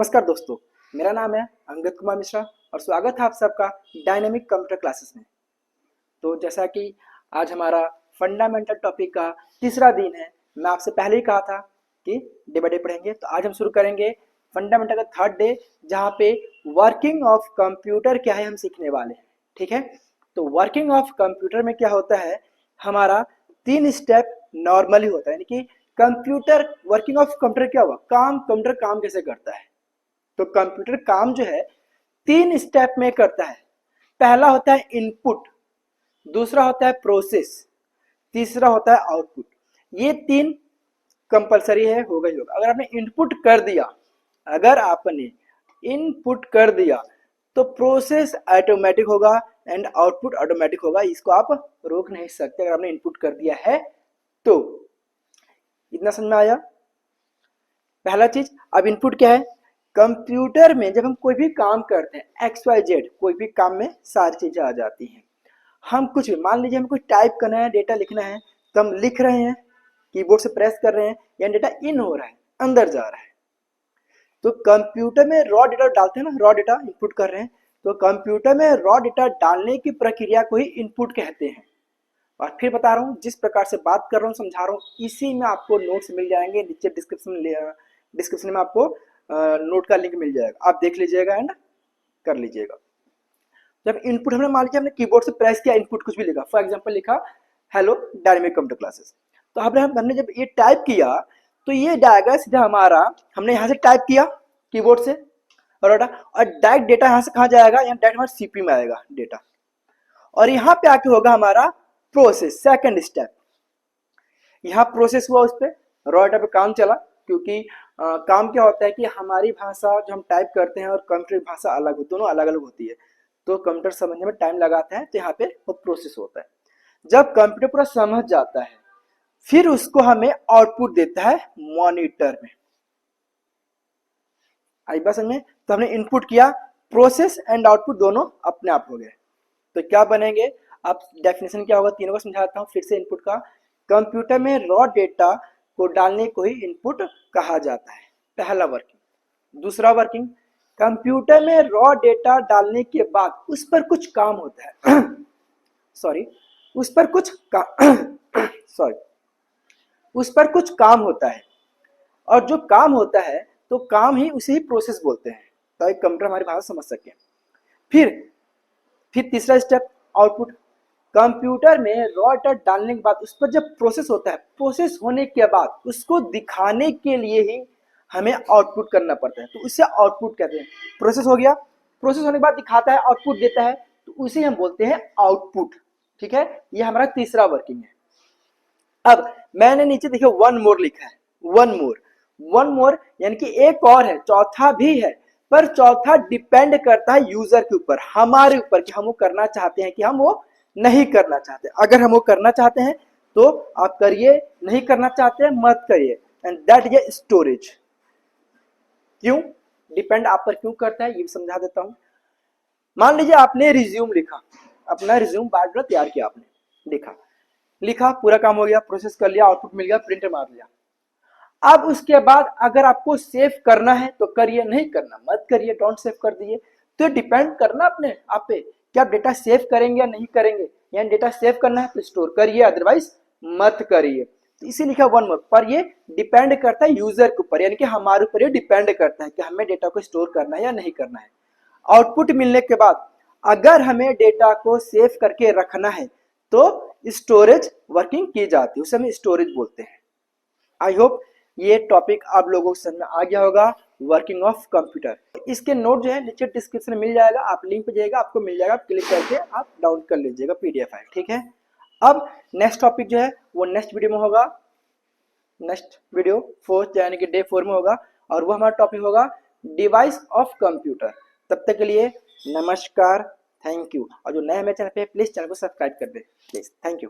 नमस्कार दोस्तों, मेरा नाम है अंगद कुमार मिश्रा और स्वागत है आप सबका डायनेमिक कंप्यूटर क्लासेस में। तो जैसा कि आज हमारा फंडामेंटल टॉपिक का तीसरा दिन है, मैं आपसे पहले ही कहा था कि डे बाय डे पढ़ेंगे। तो आज हम शुरू करेंगे फंडामेंटल का थर्ड डे, जहाँ पे वर्किंग ऑफ कंप्यूटर क्या है हम सीखने वाले हैं। ठीक है, तो वर्किंग ऑफ कंप्यूटर में क्या होता है, हमारा 3 स्टेप नॉर्मली होता है। यानी कि कंप्यूटर वर्किंग ऑफ कंप्यूटर क्या हुआ, कंप्यूटर काम कैसे करता है। तो कंप्यूटर काम जो है 3 स्टेप में करता है। पहला होता है इनपुट, दूसरा होता है प्रोसेस, तीसरा होता है आउटपुट। ये 3 कंपलसरी है, होगा ही होगा। अगर आपने इनपुट कर दिया तो प्रोसेस ऑटोमेटिक होगा एंड आउटपुट ऑटोमेटिक होगा। इसको आप रोक नहीं सकते अगर आपने इनपुट कर दिया है तो। इतना समझ में आया। पहला चीज, अब इनपुट क्या है, कंप्यूटर में जब हम कोई भी काम करते हैं XYZ, कोई भी काम में सारी चीजें आ जाती हैं। हम कुछ भी, मान लीजिए हमें कुछ टाइप करना है, डेटा लिखना है, तो हम लिख रहे हैं, कीबोर्ड से प्रेस कर रहे हैं, या डेटा इन हो रहा है, अंदर जा रहा है। तो कंप्यूटर में रॉ डेटा डालते हैं ना, रॉ डेटा इनपुट कर रहे हैं, तो कंप्यूटर में रॉ डेटा डालने की प्रक्रिया को ही इनपुट कहते हैं। और फिर बता रहा हूँ, जिस प्रकार से बात कर रहा हूँ, समझा रहा हूँ, इसी में आपको नोट्स मिल जाएंगे नीचे डिस्क्रिप्शन में आपको नोट का लिंक मिल जाएगा, आप देख लीजिएगा एंड कर लीजिएगा। जब इनपुट हमने मान लिया, हमने कीबोर्ड से प्रेस किया, इनपुट कुछ भी लिखा, फॉर एग्जांपल लिखा हेलो डायनेमिक कंप्यूटर क्लासेस। तो हमने जब ये टाइप किया तो ये जाएगा सीधा हमारा, हमने यहाँ से टाइप किया कीबोर्ड से और डायरेक्ट डेटा यहाँ से कहाँ जाएगा, यहाँ डायरेक्ट हमारे सीपीयू में आएगा डेटा। और यहाँ पे आके होगा हमारा प्रोसेस, सेकंड स्टेप। यहाँ प्रोसेस हुआ, उस पर रॉ डेटा पे काम चला, क्योंकि काम क्या होता है कि हमारी भाषा जो हम टाइप करते हैं और कंप्यूटर भाषा अलग, दोनों अलग अलग होती है, तो कंप्यूटर समझने में टाइम लगाता है, तो यहाँ पे वो प्रोसेस होता है। जब कंप्यूटर पूरा समझ जाता है फिर उसको हमें आउटपुट देता है मॉनिटर में। आई बात समझ में। तो हमने इनपुट किया, प्रोसेस एंड आउटपुट दोनों अपने आप हो गए। तो क्या बनेंगे, अब डेफिनेशन क्या होगा, तीनों को समझाता हूँ फिर से। इनपुट का, कंप्यूटर में रॉ डेटा को डालने को ही इनपुट कहा जाता है, पहला वर्किंग। दूसरा वर्किंग, कंप्यूटर में रॉ डेटा डालने के बाद उस पर कुछ काम होता है सॉरी उस पर कुछ उस पर कुछ काम होता है, और जो काम होता है तो काम ही उसे ही प्रोसेस बोलते हैं, ताकि कंप्यूटर हमारी भाषा समझ सके। फिर तीसरा स्टेप आउटपुट, कंप्यूटर में रॉ डेटा डालने के बाद उस पर जब प्रोसेस होता है, प्रोसेस होने के बाद उसको दिखाने के लिए ही हमें आउटपुट करना पड़ता है, तो उसे आउटपुट कहते हैं। प्रोसेस हो गया, प्रोसेस होने के बाद दिखाता है, आउटपुट देता है, तो उसे हम बोलते हैं आउटपुट। ठीक है, ये हमारा तीसरा वर्किंग है। अब मैंने नीचे देखिए वन मोर लिखा है, वन मोर यानी कि एक और है, चौथा भी है, पर चौथा डिपेंड करता है यूजर के ऊपर, हमारे ऊपर, कि हम वो करना चाहते हैं कि हम वो नहीं करना चाहते। अगर हम वो करना चाहते हैं तो आप करिए, नहीं करना चाहते हैं मत करिए, एंड दैट इज स्टोरेज। क्यों डिपेंड आप पर क्यों करता है, ये समझा देता हूं। मान लीजिए आपने रिज्यूम लिखा, अपना रिज्यूम बायोडाटा तैयार किया, आपने लिखा, पूरा काम हो गया, प्रोसेस कर लिया, आउटपुट मिल गया, प्रिंटर मार लिया। अब उसके बाद अगर आपको सेव करना है तो करिए, नहीं करना मत करिए, डोंट सेव कर दिए। तो डिपेंड करना अपने आप पे कि आप डेटा सेव करेंगे या नहीं करेंगे। यानी डेटा सेव करना है तो स्टोर करिए, अदरवाइज मत करिए। तो इसी लिखा वन मोर, पर ये डिपेंड करता है यूजर के ऊपर, यानी कि हमारे ऊपर ये डिपेंड करता है कि हमें डेटा को स्टोर करना है या नहीं करना है। आउटपुट मिलने के बाद अगर हमें डेटा को सेव करके रखना है तो स्टोरेज वर्किंग की जाती है, उसे हम स्टोरेज बोलते हैं। आई होप ये टॉपिक आप लोगों को समझ में आ गया होगा, वर्किंग ऑफ कंप्यूटर। इसके नोट जो है नीचे डिस्क्रिप्शन में मिल जाएगा, आप लिंक पे जाइएगा, आपको मिल जाएगा, आप क्लिक करके आप डाउनलोड कर लीजिएगा PDF फाइल। ठीक है, अब नेक्स्ट टॉपिक जो है वो नेक्स्ट वीडियो में होगा, नेक्स्ट वीडियो 4 यानी कि डे 4 में होगा, और वो हमारा टॉपिक होगा डिवाइस ऑफ कंप्यूटर। तब तक के लिए नमस्कार, थैंक यू। और जो नए मेरे चैनल पे प्लीज चैनल को सब्सक्राइब कर दे प्लीज, थैंक यू।